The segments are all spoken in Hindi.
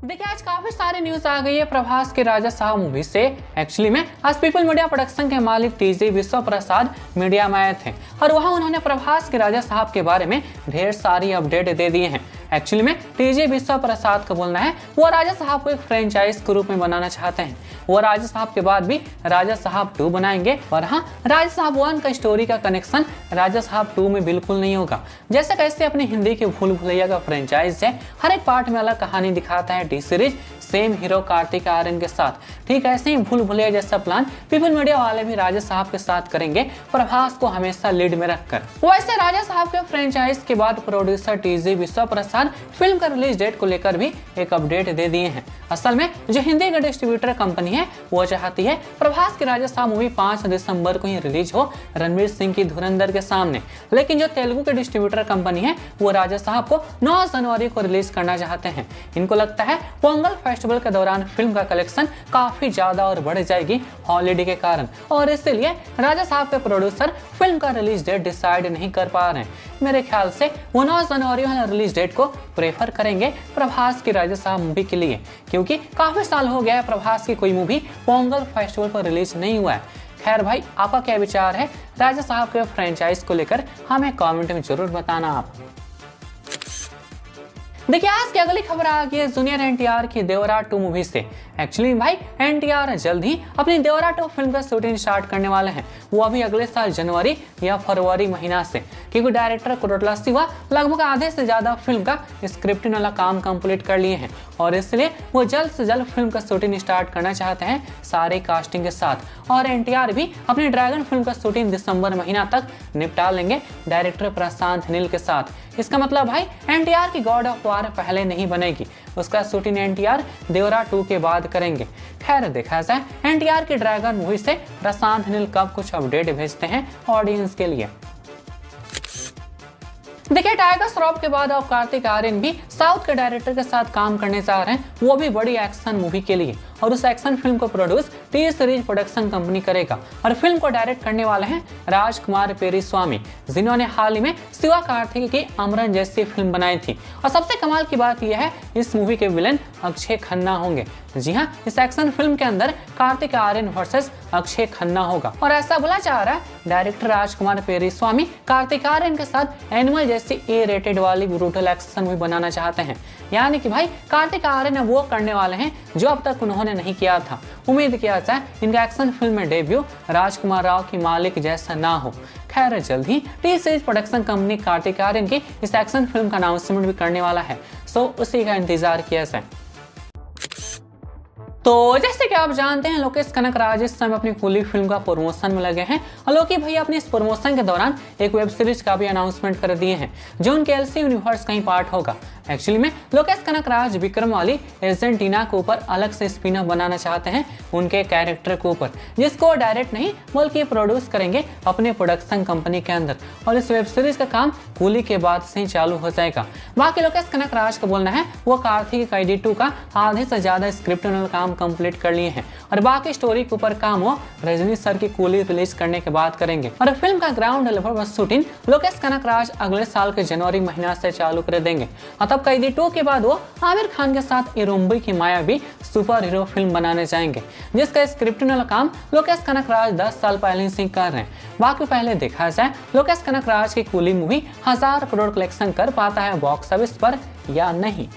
देखिए आज काफी सारी न्यूज आ गई है प्रभास के राजा साहब मूवी से। एक्चुअली में आज पीपल मीडिया प्रोडक्शन के मालिक टीजी विश्व प्रसाद मीडिया में आए थे और वहां उन्होंने प्रभास के राजा साहब के बारे में ढेर सारी अपडेट दे दिए हैं। एक्चुअली में टीजी विश्व प्रसाद का बोलना है वो राजा साहब को एक फ्रेंचाइज के रूप में बनाना चाहते हैं। वो राजा साहब के बाद भी राजा साहब 2 बनाएंगे और हाँ, राजा साहब 1 का स्टोरी का कनेक्शन राजा साहब 2 में बिल्कुल नहीं होगा। जैसे कैसे अपनी हिंदी के भूल भुलैया का फ्रेंचाइज है, हर एक पार्ट में अलग कहानी दिखाता है D series same hero Kartik Aaryan के साथ, ठीक ऐसे ही भूल भुलैया जैसा प्लान पीपल मीडिया वाले भी राजा साहब के साथ करेंगे, प्रभास को हमेशा लीड में रखकर। वैसे राजा साहब के फ्रेंचाइज के बाद प्रोड्यूसर टीजी विश्व प्रसाद फिल्म का रिलीज डेट को लेकर भी एक अपडेट दे दिए हैं। असल में जो हिंदी का डिस्ट्रीब्यूटर कंपनी है वो चाहती है प्रभास की राजा साहब मूवी 5 दिसंबर को ही रिलीज हो रणवीर सिंह की धुरंधर के सामने, लेकिन जो तेलुगु के डिस्ट्रीब्यूटर कंपनी है वो राजा साहब को 9 जनवरी को रिलीज करना चाहते हैं। इनको लगता है पोंगल फेस्टिवल के दौरान फिल्म का कलेक्शन काफी ज्यादा और बढ़ जाएगी हॉलीडे के कारण, और इसलिए राजा साहब के प्रोड्यूसर फिल्म का रिलीज डेट डिसाइड नहीं कर पा रहे हैं। मेरे ख्याल से वो 9 जनवरी वाला रिलीज डेट को प्रेफर करेंगे प्रभास की राजा साहब मूवी के लिए, क्योंकि काफी साल हो गया है प्रभास की कोई मूवी पोंगल फेस्टिवल पर रिलीज नहीं हुआ है। खैर भाई, आपका क्या विचार है राजा साहब के फ्रेंचाइज को लेकर, हमें कमेंट में जरूर बताना आप। देखिए आज की अगली खबर आ गई है जूनियर एनटीआर की देवरा 2 मूवी से। एक्चुअली भाई एनटीआर जल्द ही अपनी देवरा 2 फिल्म का शूटिंग स्टार्ट करने वाले हैं, वो अभी अगले साल जनवरी या फरवरी महीना से, क्योंकि डायरेक्टर कोटला शिवा लगभग आधे से ज्यादा फिल्म का स्क्रिप्टिंग वाला काम कंप्लीट कर लिए हैं और इसलिए वो जल्द से जल्द फिल्म का शूटिंग स्टार्ट करना चाहते हैं सारे कास्टिंग के साथ। और एनटीआर भी अपनी ड्रैगन फिल्म का शूटिंग दिसंबर महीना तक निपटा लेंगे डायरेक्टर प्रशांत नील के साथ। इसका मतलब भाई एनटीआर की गॉड ऑफ वार पहले नहीं बनेगी, उसका शूटिंग एनटीआर देवरा 2 के बाद करेंगे। खैर देखा जाए एनटीआर की ड्रैगन मूवी से प्रशांत नील कब कुछ अपडेट भेजते हैं ऑडियंस के लिए। देखिए टाइगर श्रॉफ के बाद अब कार्तिक आर्यन भी साउथ के डायरेक्टर के साथ काम करने जा रहे हैं, वो भी बड़ी एक्शन मूवी के लिए, और उस एक्शन फिल्म को produce T series production company करेगा और फिल्म को डायरेक्ट करने वाले हैं राजकुमार पेरिस्वामी, जिन्होंने हाल ही में शिवा कार्तिक की अमरन जैसी फिल्म बनाई थी। और सबसे कमाल की बात यह है इस मूवी के विलेन अक्षय खन्ना होंगे। जी हाँ, इस एक्शन फिल्म के अंदर कार्तिक आर्यन वर्सेस अक्षय खन्ना होगा और ऐसा बोला जा रहा है डायरेक्टर राजकुमार पेरिस्वामी कार्तिक आर्यन के साथ एनिमल जैसी ए रेटेड वाली ब्रूटल एक्शन मूवी बनाना चाहते हैं। यानी कि भाई कार्तिक आर्यन वो करने वाले हैं जो अब तक उन्होंने नहीं किया था। उम्मीद किया जाए इनका एक्शन फिल्म में डेब्यू राजकुमार राव की मालिक जैसा ना हो। खैर जल्द ही T series production company Kartik Aaryan की इस एक्शन फिल्म का अनाउंसमेंट भी करने वाला है, सो उसी का इंतजार किया जाए। तो जैसे कि आप जानते हैं लोकेश कनकराज इस समय अपनी कूली फिल्म का प्रमोशन में लगे हैं और लोकी भैया अपने इस प्रमोशन के दौरान एक वेब सीरीज का भी अनाउंसमेंट कर दिए हैं जो उनके एलसी यूनिवर्स का ही पार्ट होगा। एक्चुअली में लोकेश कनकराज विक्रम वाली एजेंट टीना के ऊपर अलग से स्पिन ऑफ बनाना चाहते हैं उनके कैरेक्टर के ऊपर, जिसको डायरेक्ट नहीं बल्कि प्रोड्यूस करेंगे अपने प्रोडक्शन कंपनी के अंदर, और इस वेब सीरीज का काम कूली के बाद से ही चालू हो जाएगा। बाकी लोकेश कनकराज का बोलना है वो कार्तिक कैडी 2 का आधे से ज्यादा स्क्रिप्ट काम कंप्लीट कर लिए हैं और बाकी स्टोरी के ऊपर काम वो रजनी सर की कूली रिलीज करने के बाद करेंगे। और फिल्म का ground level shooting Lokesh Kanakraj अगले साल के जनवरी महीना से चालू कर देंगे। तब कैदी 2 के बाद वो आमिर खान के साथ इरुम्बी की माया भी सुपर हीरो फिल्म बनाने जाएंगे, जिसका स्क्रिप्टिंग वाला काम लोकेश कनकराज 10 साल पहले से कर रहे हैं। बाकी पहले देखा जाए लोकेश कनकराज की कूली मूवी 1000 करोड़ कलेक्शन कर पाता है बॉक्स ऑफिस पर या नहीं।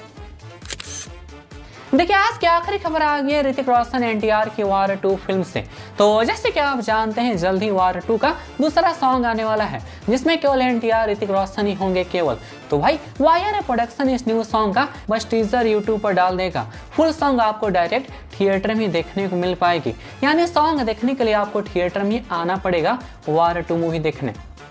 देखिए आज की आखिरी खबर आ गई है ऋतिक रोशन एनटीआर की वार 2 फिल्म से। तो जैसे कि आप जानते हैं जल्द ही वार 2 का दूसरा सॉन्ग आने वाला है जिसमें केवल एनटीआर ऋतिक रोशन ही होंगे केवल। तो भाई वायर प्रोडक्शन इस न्यू सॉन्ग का बस टीजर यूट्यूब पर डाल देगा, फुल सॉन्ग आपको डायरेक्ट थिएटर में देखने को मिल पाएगी, यानी सॉन्ग देखने के लिए आपको थिएटर में आना पड़ेगा वार 2 मूवी देखने।